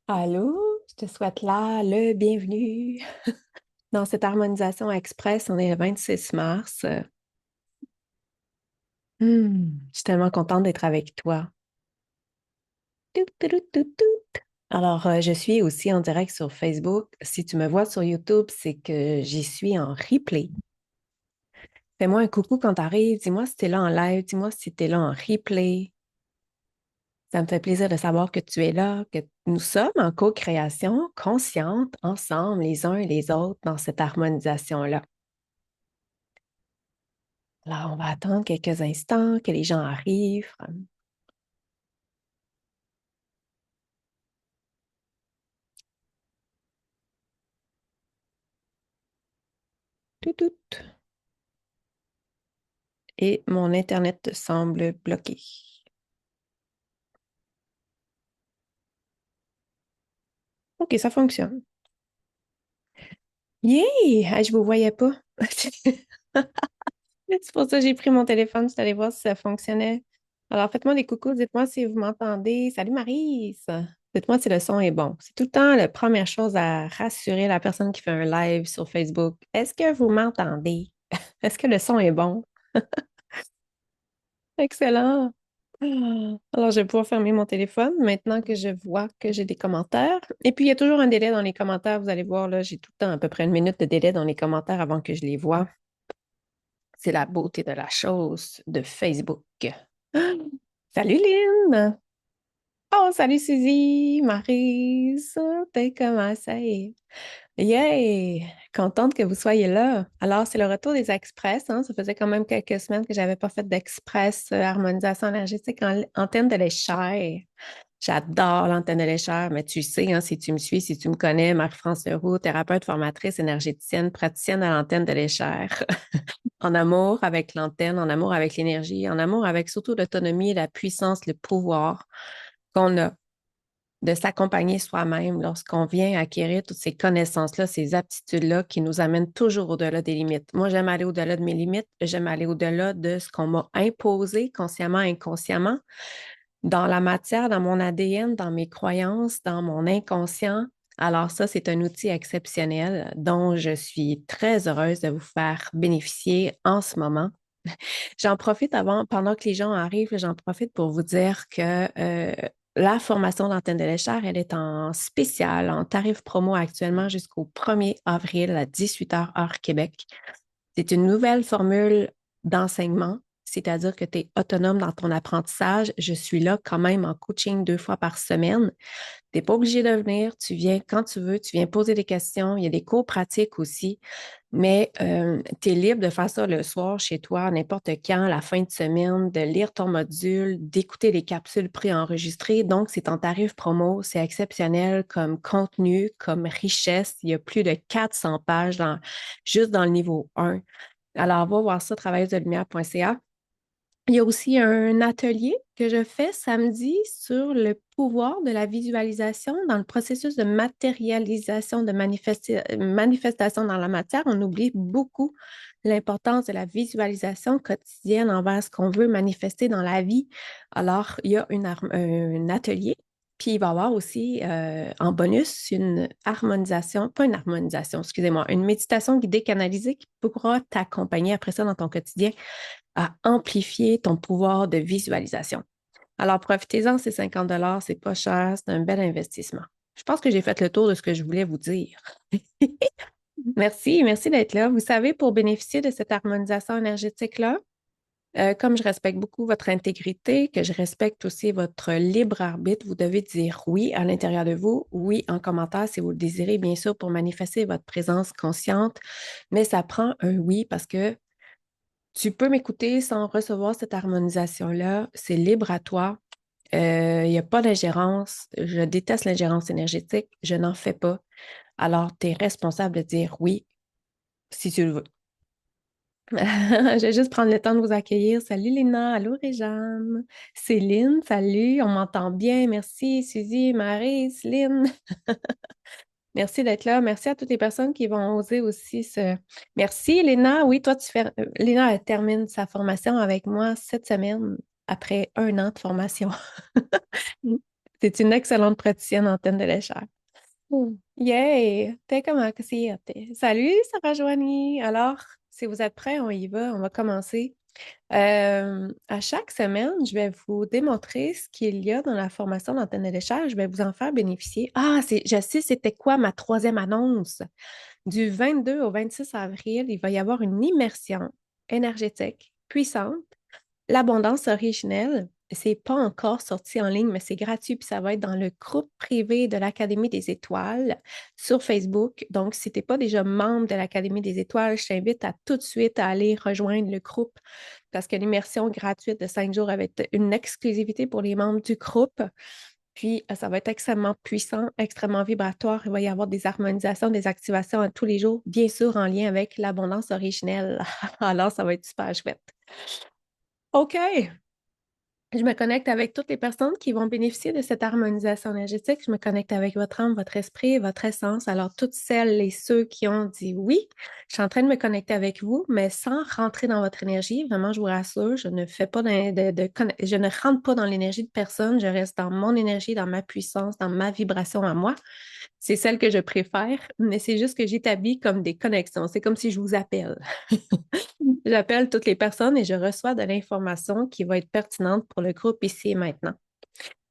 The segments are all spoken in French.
Allô, je te souhaite là le bienvenue dans cette harmonisation express. On est le 26 mars. Je suis tellement contente d'être avec toi. Tout, tout, tout, tout, tout. Alors, je suis aussi en direct sur Facebook. Si tu me vois sur YouTube, c'est que j'y suis en replay. Fais-moi un coucou quand tu arrives. Dis-moi si tu es là en live. Dis-moi si tu es là en replay. Ça me fait plaisir de savoir que tu es là, que nous sommes en co-création consciente ensemble, les uns et les autres, dans cette harmonisation-là. Alors, on va attendre quelques instants que les gens arrivent. Tout, tout. Et mon Internet semble bloqué. OK, ça fonctionne. Yay! Ah, je ne vous voyais pas. C'est pour ça que j'ai pris mon téléphone. Je suis allée voir si ça fonctionnait. Alors, faites-moi des coucous. Dites-moi si vous m'entendez. Salut Maryse! Dites-moi si le son est bon. C'est tout le temps la première chose à rassurer la personne qui fait un live sur Facebook. Est-ce que vous m'entendez? Est-ce que le son est bon? Excellent. Alors, je vais pouvoir fermer mon téléphone maintenant que je vois que j'ai des commentaires. Et puis, il y a toujours un délai dans les commentaires. Vous allez voir, là, j'ai tout le temps à peu près une minute de délai dans les commentaires avant que je les vois. C'est la beauté de la chose de Facebook. Salut Lynn! Oh, salut Suzy, Maryse, t'es comment ça est? Yay! Contente que vous soyez là. Alors, c'est le retour des express, hein. Ça faisait quand même quelques semaines que j'avais pas fait d'express harmonisation énergétique en antenne de l'échelle. J'adore l'antenne de l'échelle, mais tu sais, hein, si tu me suis, si tu me connais, Marie-France Leroux, thérapeute, formatrice, énergéticienne, praticienne à l'antenne de l'échelle. En amour avec l'antenne, en amour avec l'énergie, en amour avec surtout l'autonomie, la puissance, le pouvoir qu'on a de s'accompagner soi-même lorsqu'on vient acquérir toutes ces connaissances-là, ces aptitudes-là qui nous amènent toujours au-delà des limites. Moi, j'aime aller au-delà de mes limites, j'aime aller au-delà de ce qu'on m'a imposé consciemment, inconsciemment, dans la matière, dans mon ADN, dans mes croyances, dans mon inconscient. Alors ça, c'est un outil exceptionnel dont je suis très heureuse de vous faire bénéficier en ce moment. J'en profite pendant que les gens arrivent, j'en profite pour vous dire que la formation d'antenne de l'échelle, elle est en spécial, en tarif promo actuellement jusqu'au 1er avril à 18h heure Québec. C'est une nouvelle formule d'enseignement, c'est-à-dire que tu es autonome dans ton apprentissage. Je suis là quand même en coaching 2 fois par semaine. Tu n'es pas obligé de venir, tu viens quand tu veux, tu viens poser des questions. Il y a des cours pratiques aussi, mais tu es libre de faire ça le soir chez toi, n'importe quand, la fin de semaine, de lire ton module, d'écouter les capsules préenregistrées. Donc, c'est en tarif promo, c'est exceptionnel comme contenu, comme richesse. Il y a plus de 400 pages juste dans le niveau 1. Alors, va voir ça, travailleuse-de-lumière.ca. Il y a aussi un atelier que je fais samedi sur le pouvoir de la visualisation dans le processus de matérialisation, de manifestation dans la matière. On oublie beaucoup l'importance de la visualisation quotidienne envers ce qu'on veut manifester dans la vie. Alors, il y a un atelier, puis il va y avoir aussi en bonus une harmonisation, pas une harmonisation, excusez-moi, une méditation guidée canalisée qui pourra t'accompagner après ça dans ton quotidien à amplifier ton pouvoir de visualisation. Alors, profitez-en, c'est 50 c'est pas cher, c'est un bel investissement. Je pense que j'ai fait le tour de ce que je voulais vous dire. Merci, merci d'être là. Vous savez, pour bénéficier de cette harmonisation énergétique-là, comme je respecte beaucoup votre intégrité, que je respecte aussi votre libre arbitre, vous devez dire oui à l'intérieur de vous, oui en commentaire si vous le désirez, bien sûr, pour manifester votre présence consciente, mais ça prend un oui parce que tu peux m'écouter sans recevoir cette harmonisation-là. C'est libre à toi. Il n'y a pas d'ingérence. Je déteste l'ingérence énergétique. Je n'en fais pas. Alors, tu es responsable de dire oui si tu le veux. Je vais juste prendre le temps de vous accueillir. Salut Léna, allô Réjeanne. Céline, salut, on m'entend bien. Merci Suzy, Marie, Céline. Merci d'être là. Merci à toutes les personnes qui vont oser aussi se. Merci, Léna. Oui, toi, tu fais. Léna, elle termine sa formation avec moi cette semaine après 1 an de formation. C'est une excellente praticienne en télécharge. Yay! T'es comment que c'est? Salut, Sarah Joanie. Alors, si vous êtes prêts, on y va. On va commencer. À chaque semaine, je vais vous démontrer ce qu'il y a dans la formation d'antenne de l'échange. Je vais vous en faire bénéficier. Ah, je sais, c'était quoi ma troisième annonce? Du 22 au 26 avril, il va y avoir une immersion énergétique puissante. L'abondance originelle, c'est pas encore sorti en ligne, mais c'est gratuit, puis ça va être dans le groupe privé de l'Académie des étoiles sur Facebook. Donc, si tu n'es pas déjà membre de l'Académie des étoiles, je t'invite à tout de suite à aller rejoindre le groupe parce que l'immersion gratuite de 5 jours avec une exclusivité pour les membres du groupe. Puis, ça va être extrêmement puissant, extrêmement vibratoire. Il va y avoir des harmonisations, des activations à tous les jours, bien sûr en lien avec l'abondance originelle. Alors, ça va être super chouette. OK, je me connecte avec toutes les personnes qui vont bénéficier de cette harmonisation énergétique. Je me connecte avec votre âme, votre esprit, votre essence. Alors, toutes celles et ceux qui ont dit oui, je suis en train de me connecter avec vous, mais sans rentrer dans votre énergie. Vraiment, je vous rassure, je ne fais pas je ne rentre pas dans l'énergie de personne. Je reste dans mon énergie, dans ma puissance, dans ma vibration à moi. C'est celle que je préfère, mais c'est juste que j'établis comme des connexions. C'est comme si je vous appelle. J'appelle toutes les personnes et je reçois de l'information qui va être pertinente pour le groupe ici et maintenant.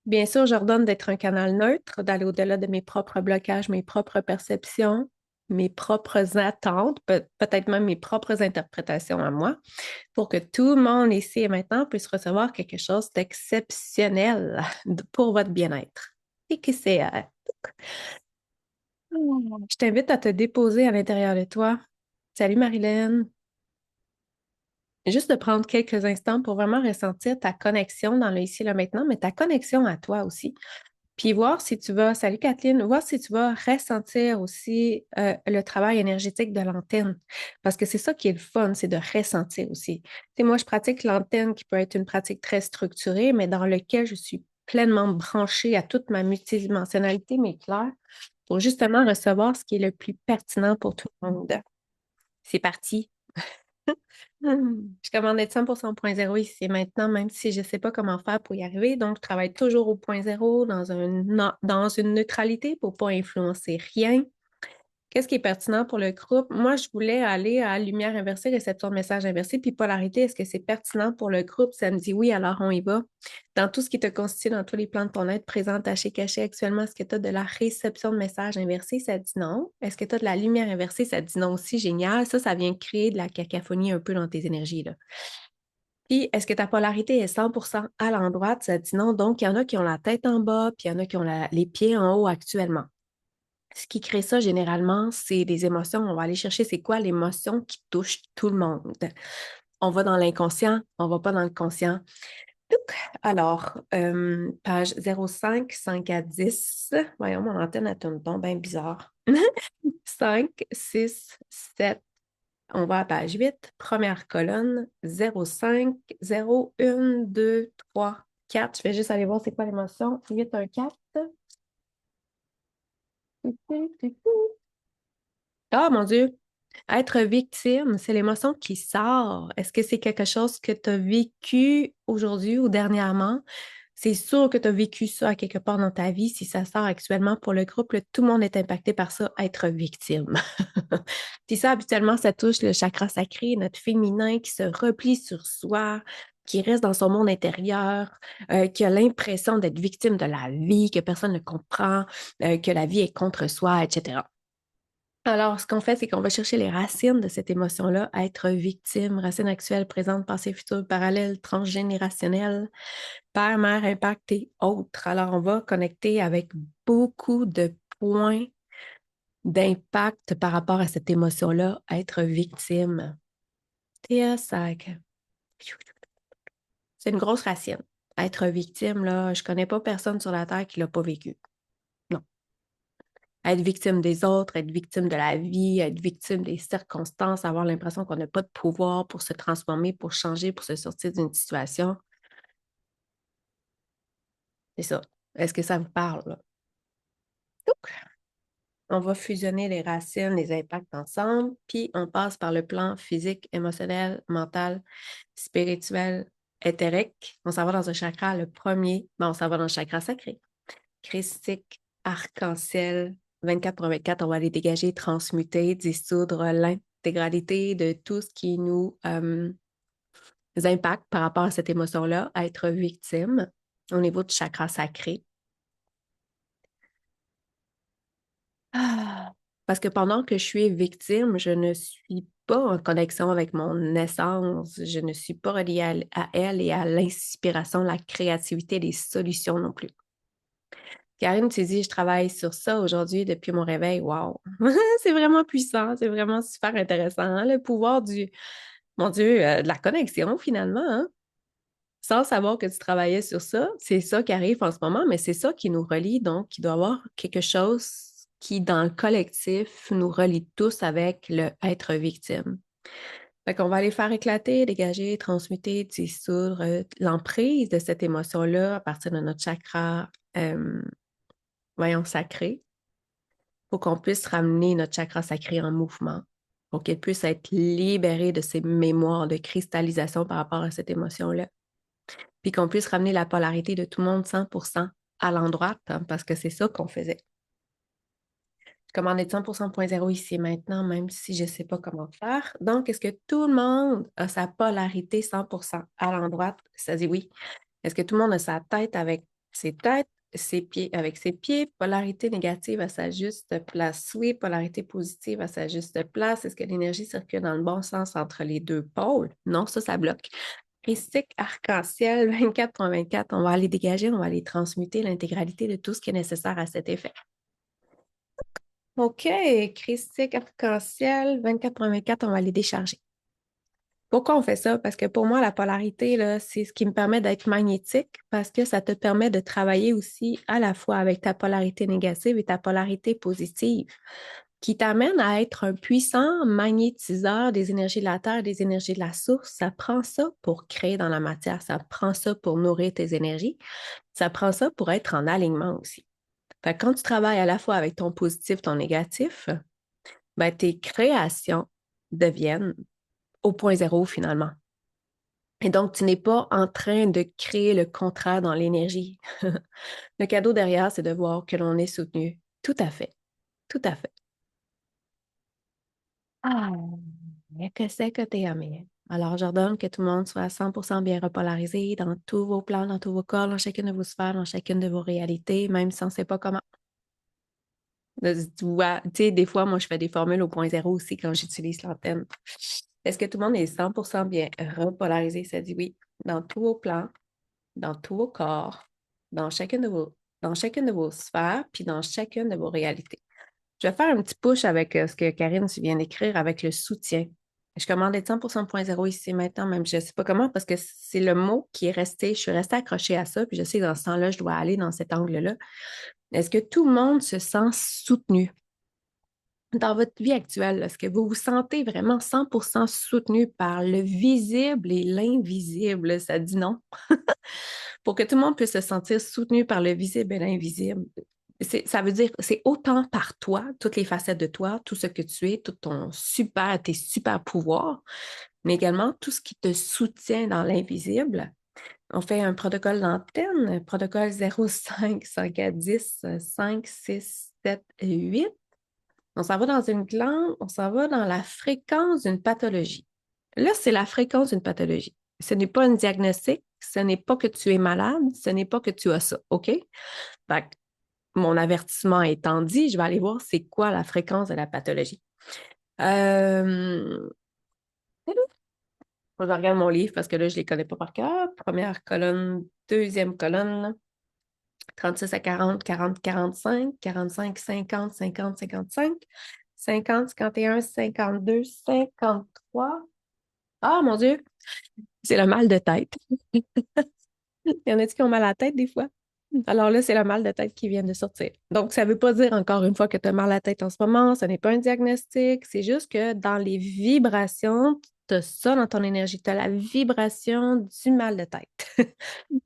Bien sûr, j'ordonne d'être un canal neutre, d'aller au-delà de mes propres blocages, mes propres perceptions, mes propres attentes, peut-être même mes propres interprétations à moi, pour que tout le monde ici et maintenant puisse recevoir quelque chose d'exceptionnel pour votre bien-être. Et que c'est... Je t'invite à te déposer à l'intérieur de toi. Salut Marilyn. Juste de prendre quelques instants pour vraiment ressentir ta connexion dans le ici et le maintenant, mais ta connexion à toi aussi. Puis voir si tu vas, salut Kathleen, voir si tu vas ressentir aussi le travail énergétique de l'antenne. Parce que c'est ça qui est le fun, c'est de ressentir aussi. Tu sais, moi, je pratique l'antenne qui peut être une pratique très structurée, mais dans lequel je suis pleinement branchée à toute ma multidimensionnalité, mais claire, pour justement recevoir ce qui est le plus pertinent pour tout le monde. C'est parti. Je commande être 100% au point zéro ici et maintenant, même si je ne sais pas comment faire pour y arriver. Donc, je travaille toujours au point zéro dans une neutralité pour ne pas influencer rien. Qu'est-ce qui est pertinent pour le groupe? Moi, je voulais aller à lumière inversée, réception de message inversé, puis polarité. Est-ce que c'est pertinent pour le groupe? Ça me dit oui, alors on y va. Dans tout ce qui te constitue, dans tous les plans de ton être présent, taché, caché actuellement, est-ce que tu as de la réception de message inversé? Ça dit non. Est-ce que tu as de la lumière inversée? Ça dit non aussi. Génial. Ça vient créer de la cacophonie un peu dans tes énergies, là. Puis, est-ce que ta polarité est 100% à l'endroit? Ça dit non. Donc, il y en a qui ont la tête en bas, puis il y en a qui ont les pieds en haut actuellement. Ce qui crée ça, généralement, c'est des émotions. On va aller chercher c'est quoi l'émotion qui touche tout le monde. On va dans l'inconscient, on va pas dans le conscient. Alors, page 05, 5 à 10. Voyons, mon antenne, elle tourne donc bien bizarre. 5, 6, 7. On va à page 8, première colonne, 05, 0, 1, 2, 3, 4. Je vais juste aller voir c'est quoi l'émotion. 8, 1, 4. Ah, mon Dieu! Être victime, c'est l'émotion qui sort. Est-ce que c'est quelque chose que tu as vécu aujourd'hui ou dernièrement? C'est sûr que tu as vécu ça à quelque part dans ta vie. Si ça sort actuellement pour le groupe, là, tout le monde est impacté par ça, être victime. Puis ça, habituellement, ça touche le chakra sacré, notre féminin qui se replie sur soi, qui reste dans son monde intérieur, qui a l'impression d'être victime de la vie, que personne ne comprend, que la vie est contre soi, etc. Alors, ce qu'on fait, c'est qu'on va chercher les racines de cette émotion-là, être victime, racines actuelles, présentes, passées, futures, parallèles, transgénérationnelles, père, mère, impact et autres. Alors, on va connecter avec beaucoup de points d'impact par rapport à cette émotion-là, être victime. Théa, c'est une grosse racine. Être victime, là, je connais pas personne sur la Terre qui l'a pas vécu. Non. Être victime des autres, être victime de la vie, être victime des circonstances, avoir l'impression qu'on n'a pas de pouvoir pour se transformer, pour changer, pour se sortir d'une situation. C'est ça. Est-ce que ça vous parle, là? Donc, on va fusionner les racines, les impacts ensemble, puis on passe par le plan physique, émotionnel, mental, spirituel, éthérique. On s'en va dans un chakra, le premier, on s'en va dans le chakra sacré. Christique, arc-en-ciel, 24/24, on va les dégager, transmuter, dissoudre l'intégralité de tout ce qui nous impacte par rapport à cette émotion-là, à être victime au niveau du chakra sacré. Ah. Parce que pendant que je suis victime, je ne suis pas en connexion avec mon essence, je ne suis pas reliée à elle et à l'inspiration, la créativité, les solutions non plus. Karine, tu dis, je travaille sur ça aujourd'hui depuis mon réveil. Wow! C'est vraiment puissant, c'est vraiment super intéressant, hein, le pouvoir mon Dieu, de la connexion finalement, hein? Sans savoir que tu travaillais sur ça, c'est ça qui arrive en ce moment, mais c'est ça qui nous relie, donc il doit y avoir quelque chose qui, dans le collectif, nous relie tous avec le être victime. Fait qu'on va aller faire éclater, dégager, transmuter, dissoudre l'emprise de cette émotion-là à partir de notre chakra, voyons, sacré, pour qu'on puisse ramener notre chakra sacré en mouvement, pour qu'elle puisse être libérée de ces mémoires de cristallisation par rapport à cette émotion-là. Puis qu'on puisse ramener la polarité de tout le monde 100% à l'endroit, hein, parce que c'est ça qu'on faisait. Je commande être 100% ici et maintenant, même si je ne sais pas comment faire. Donc, est-ce que tout le monde a sa polarité 100% à l'endroit? Ça dit oui. Est-ce que tout le monde a sa tête avec ses têtes, ses pieds avec ses pieds? Polarité négative à sa juste place. Oui, polarité positive à sa juste place. Est-ce que l'énergie circule dans le bon sens entre les deux pôles? Non, ça bloque. Christique arc-en-ciel 24/24, on va aller dégager, on va aller transmuter l'intégralité de tout ce qui est nécessaire à cet effet. OK, christique arc-en-ciel 24/24, on va les décharger. Pourquoi on fait ça? Parce que pour moi, la polarité, là, c'est ce qui me permet d'être magnétique parce que ça te permet de travailler aussi à la fois avec ta polarité négative et ta polarité positive, qui t'amène à être un puissant magnétiseur des énergies de la Terre, des énergies de la source. Ça prend ça pour créer dans la matière, ça prend ça pour nourrir tes énergies, ça prend ça pour être en alignement aussi. Fait que quand tu travailles à la fois avec ton positif, ton négatif, ben, tes créations deviennent au point zéro finalement. Et donc, tu n'es pas en train de créer le contraire dans l'énergie. Le cadeau derrière, c'est de voir que l'on est soutenu. Tout à fait. Tout à fait. Ah, mais que c'est que t'es aimé. Alors, j'ordonne que tout le monde soit à 100% bien repolarisé dans tous vos plans, dans tous vos corps, dans chacune de vos sphères, dans chacune de vos réalités, même si on ne sait pas comment. Tu vois, tu sais, des fois, moi, je fais des formules au point zéro aussi quand j'utilise l'antenne. Est-ce que tout le monde est 100% bien repolarisé? Ça dit oui. Dans tous vos plans, dans tous vos corps, dans chacune de vos sphères, puis dans chacune de vos réalités. Je vais faire un petit push avec ce que Karine, tu viens d'écrire avec le soutien. Je commande être 100% point zéro ici maintenant, même je ne sais pas comment, parce que c'est le mot qui est resté, je suis restée accrochée à ça, puis je sais que dans ce temps-là, je dois aller dans cet angle-là. Est-ce que tout le monde se sent soutenu dans votre vie actuelle? Est-ce que vous vous sentez vraiment 100% soutenu par le visible et l'invisible? Ça dit non. Pour que tout le monde puisse se sentir soutenu par le visible et l'invisible, ça veut dire c'est autant par toi, toutes les facettes de toi, tout ce que tu es, tes super pouvoirs, mais également tout ce qui te soutient dans l'invisible. On fait un protocole d'antenne, protocole 05, 5 à 10, 5, 6, 7, 8. On s'en va dans une glande, on s'en va dans la fréquence d'une pathologie. Là, c'est la fréquence d'une pathologie. Ce n'est pas un diagnostic, ce n'est pas que tu es malade, ce n'est pas que tu as ça, OK? Fait que mon avertissement étant dit, je vais aller voir c'est quoi la fréquence de la pathologie. Euh... Je regarde mon livre parce que là, je ne les connais pas par cœur. Première colonne, deuxième colonne, 36 à 40, 40, 45, 45, 50, 50, 55, 50, 51, 52, 53. Ah, mon Dieu, c'est le mal de tête. Il y en a qui ont mal à la tête des fois? Alors là, c'est le mal de tête qui vient de sortir. Donc, ça ne veut pas dire encore une fois que tu as mal à la tête en ce moment. Ce n'est pas un diagnostic. C'est juste que dans les vibrations, tu as ça dans ton énergie. Tu as la vibration du mal de tête.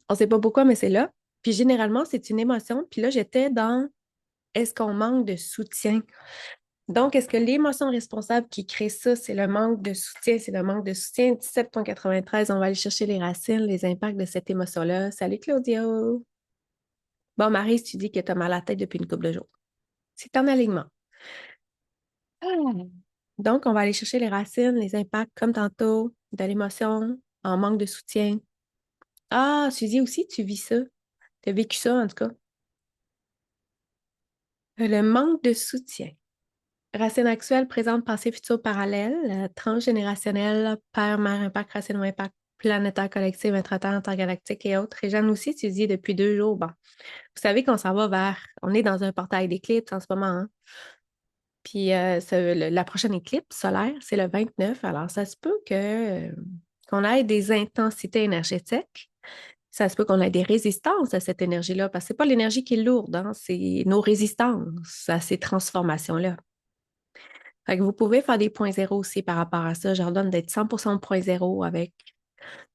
On ne sait pas pourquoi, mais c'est là. Puis généralement, c'est une émotion. Puis là, j'étais dans est-ce qu'on manque de soutien? Donc, est-ce que l'émotion responsable qui crée ça, c'est le manque de soutien, c'est le manque de soutien? 17,93, on va aller chercher les racines, les impacts de cette émotion-là. Salut Claudio! Bon, Maryse, tu dis que tu as mal à la tête depuis une couple de jours. C'est en alignement. Ah. Donc, on va aller chercher les racines, les impacts, comme tantôt, de l'émotion, en manque de soutien. Ah, Suzy aussi, tu vis ça. Tu as vécu ça, en tout cas. Le manque de soutien. Racine actuelle, présente, passé, futur, parallèle, transgénérationnel, père, mère, impact, racine ou impact planétaire, collectif, intraterre, intergalactique et autres. Et Jeanne aussi, tu dis depuis 2 jours, bon, vous savez qu'on s'en va on est dans un portail d'éclipse en ce moment, hein? Puis la prochaine éclipse solaire, c'est le 29. Alors, ça se peut qu'on ait des intensités énergétiques. Ça se peut qu'on ait des résistances à cette énergie-là, parce que c'est pas l'énergie qui est lourde, hein, c'est nos résistances à ces transformations-là. Fait que vous pouvez faire des points zéro aussi par rapport à ça. J'ordonne d'être 100% au point zéro avec,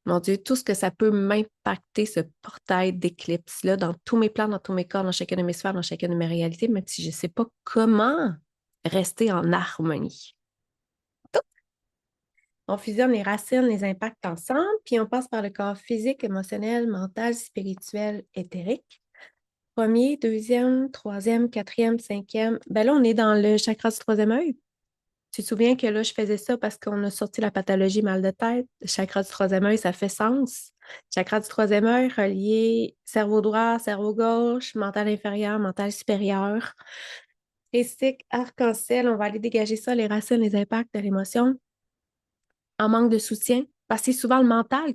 mon Dieu, tout ce que ça peut m'impacter, ce portail d'éclipse-là, dans tous mes plans, dans tous mes corps, dans chacune de mes sphères, dans chacune de mes réalités, même si je ne sais pas comment rester en harmonie. On fusionne les racines, les impacts ensemble, puis on passe par le corps physique, émotionnel, mental, spirituel, éthérique. Premier, deuxième, troisième, quatrième, cinquième. Ben là, on est dans le chakra du troisième œil. Tu te souviens que là, je faisais ça parce qu'on a sorti la pathologie mal de tête. Chakra du troisième œil, ça fait sens. Chakra du troisième œil relié cerveau droit, cerveau gauche, mental inférieur, mental supérieur. Christique, arc-en-ciel, on va aller dégager ça, les racines, les impacts de l'émotion en manque de soutien. Parce que c'est souvent le mental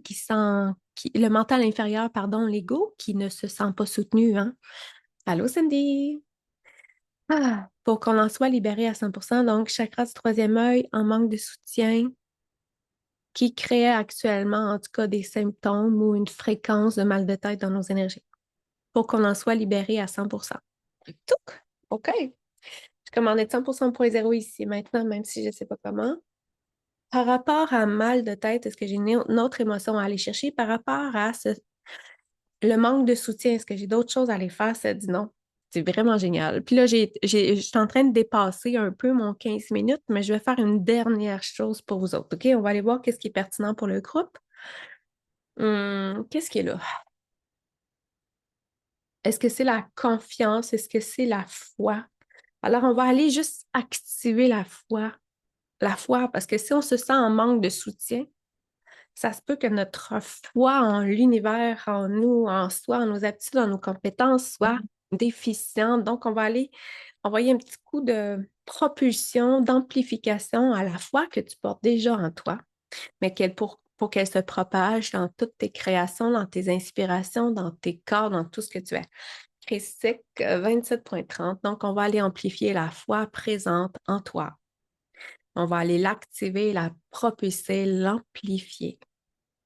le mental inférieur, pardon, l'ego, qui ne se sent pas soutenu, hein. Allô, Cindy? Ah, pour qu'on en soit libéré à 100%, donc chakra du troisième œil en manque de soutien qui crée actuellement, en tout cas, des symptômes ou une fréquence de mal de tête dans nos énergies. Pour qu'on en soit libéré à 100%. Touc! OK. Je commande être 100% point zéro ici maintenant, même si je ne sais pas comment. Par rapport à mal de tête, est-ce que j'ai une autre émotion à aller chercher? Par rapport à le manque de soutien, est-ce que j'ai d'autres choses à aller faire? Ça dit non. C'est vraiment génial. Puis là, je suis en train de dépasser un peu mon 15 minutes, mais je vais faire une dernière chose pour vous autres. OK? On va aller voir qu'est-ce qui est pertinent pour le groupe. Qu'est-ce qui est là? Est-ce que c'est la confiance? Est-ce que c'est la foi? Alors, on va aller juste activer la foi. La foi, parce que si on se sent en manque de soutien, ça se peut que notre foi en l'univers, en nous, en soi, en nos aptitudes, en nos compétences soit déficiente. Donc, on va aller envoyer un petit coup de propulsion, d'amplification à la foi que tu portes déjà en toi, mais pour qu'elle se propage dans toutes tes créations, dans tes inspirations, dans tes corps, dans tout ce que tu es. Christique 27.30. Donc, on va aller amplifier la foi présente en toi. On va aller l'activer, la propulser, l'amplifier,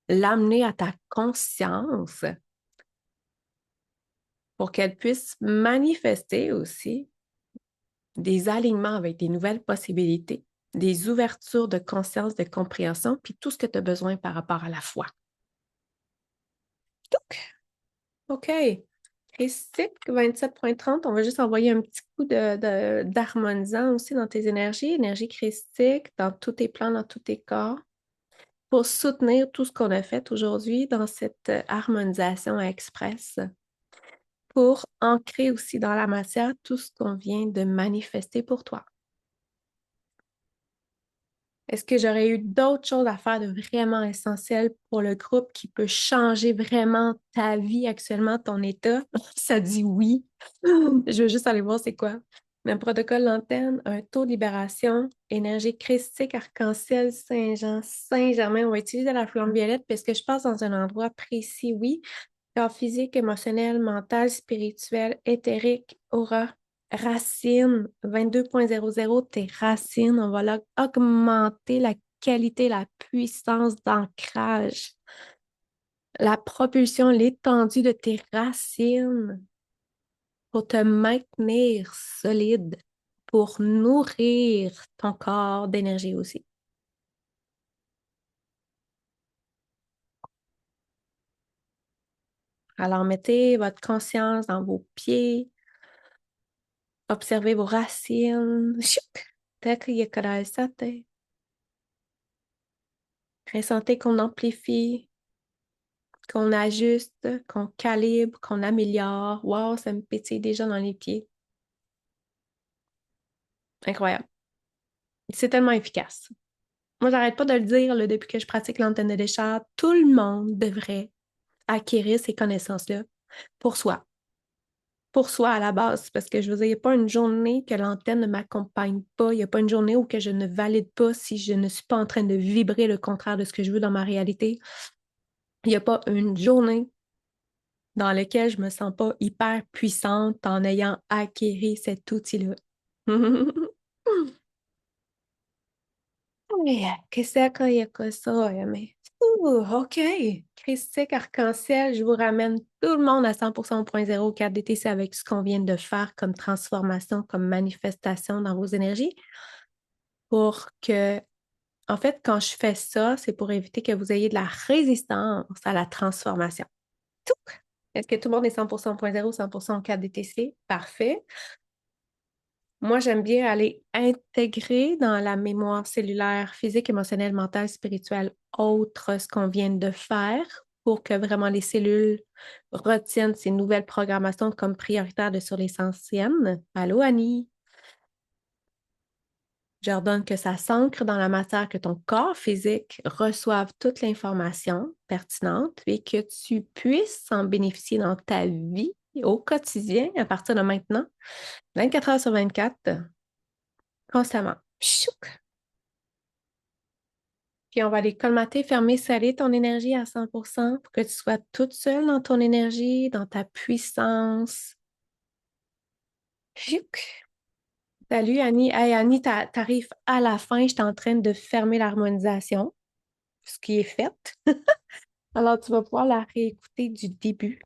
l'amener à ta conscience pour qu'elle puisse manifester aussi des alignements avec des nouvelles possibilités, des ouvertures de conscience, de compréhension, puis tout ce que tu as besoin par rapport à la foi. Donc, OK. Christique 27.30, on va juste envoyer un petit coup d'harmonisant aussi dans tes énergies, énergie christique, dans tous tes plans, dans tous tes corps, pour soutenir tout ce qu'on a fait aujourd'hui dans cette harmonisation express, pour ancrer aussi dans la matière tout ce qu'on vient de manifester pour toi. Est-ce que j'aurais eu d'autres choses à faire de vraiment essentielles pour le groupe qui peut changer vraiment ta vie actuellement, ton état? Ça dit oui. Je veux juste aller voir c'est quoi. Un protocole d'antenne, un taux de libération, énergie christique, arc-en-ciel, Saint-Jean, Saint-Germain. On va utiliser la flamme violette parce que je passe dans un endroit précis, oui. Corps physique, émotionnel, mental, spirituel, éthérique, aura, racines, 22.00, tes racines. On va là augmenter la qualité, la puissance d'ancrage, la propulsion, l'étendue de tes racines pour te maintenir solide, pour nourrir ton corps d'énergie aussi. Alors, mettez votre conscience dans vos pieds, observez vos racines. Chouk! Ressentez qu'on amplifie qu'on ajuste, qu'on calibre, qu'on améliore. Wow, ça me pétille déjà dans les pieds. Incroyable. C'est tellement efficace. Moi, j'arrête pas de le dire là, depuis que je pratique l'antenne de décharge. Tout le monde devrait acquérir ces connaissances-là pour soi. Pour soi à la base, parce que je veux dire, il n'y a pas une journée que l'antenne ne m'accompagne pas, il n'y a pas une journée où que je ne valide pas si je ne suis pas en train de vibrer le contraire de ce que je veux dans ma réalité. Il n'y a pas une journée dans laquelle je me sens pas hyper puissante en ayant acquéri cet outil-là. Qu'est-ce qu'il y a que ça, mais... OK. Christique Arc-en-Ciel, je vous ramène tout le monde à 100% au point zéro 4DTC avec ce qu'on vient de faire comme transformation, comme manifestation dans vos énergies pour que, en fait, quand je fais ça, c'est pour éviter que vous ayez de la résistance à la transformation. Tout. Est-ce que tout le monde est 100% au point zéro, 100% au 4DTC? Parfait. Moi, j'aime bien aller intégrer dans la mémoire cellulaire, physique, émotionnelle, mentale, spirituelle, autre ce qu'on vient de faire pour que vraiment les cellules retiennent ces nouvelles programmations comme prioritaires de sur les anciennes. Allô, Annie? J'ordonne que ça s'ancre dans la matière, que ton corps physique reçoive toute l'information pertinente et que tu puisses en bénéficier dans ta vie au quotidien à partir de maintenant, 24 heures sur 24, constamment. Pshiouk! Puis on va aller colmater, fermer, sceller ton énergie à 100% pour que tu sois toute seule dans ton énergie, dans ta puissance. Pshiouk! Salut Annie. Hey Annie, t'arrives à la fin. Je suis en train de fermer l'harmonisation, ce qui est fait. Alors, tu vas pouvoir la réécouter du début.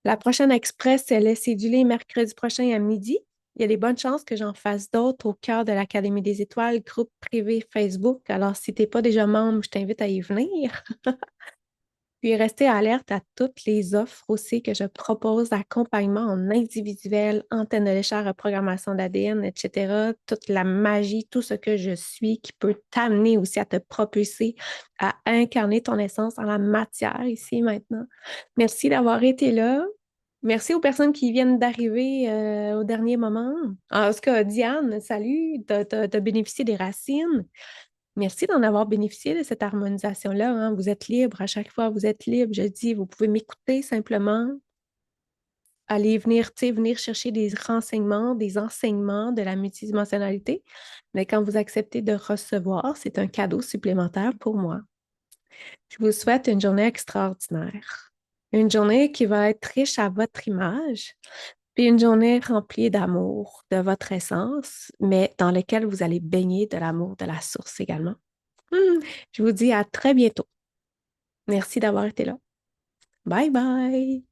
La prochaine express, elle est cédulée mercredi prochain à midi. Il y a des bonnes chances que j'en fasse d'autres au cœur de l'Académie des Étoiles, groupe privé Facebook. Alors, si tu n'es pas déjà membre, je t'invite à y venir. Puis restez alerte à toutes les offres aussi que je propose d'accompagnement en individuel, antenne de lécheur, reprogrammation d'ADN, etc. Toute la magie, tout ce que je suis qui peut t'amener aussi à te propulser, à incarner ton essence dans la matière ici et maintenant. Merci d'avoir été là. Merci aux personnes qui viennent d'arriver au dernier moment. En tout cas, Diane, salut, t'as bénéficié des racines. Merci d'en avoir bénéficié de cette harmonisation-là, hein. Vous êtes libre à chaque fois, vous êtes libre. Je dis, vous pouvez m'écouter simplement, aller venir, tu sais, venir chercher des renseignements, des enseignements de la multidimensionnalité. Mais quand vous acceptez de recevoir, c'est un cadeau supplémentaire pour moi. Je vous souhaite une journée extraordinaire. Une journée qui va être riche à votre image, puis une journée remplie d'amour, de votre essence, mais dans laquelle vous allez baigner de l'amour de la source également. Je vous dis à très bientôt. Merci d'avoir été là. Bye bye.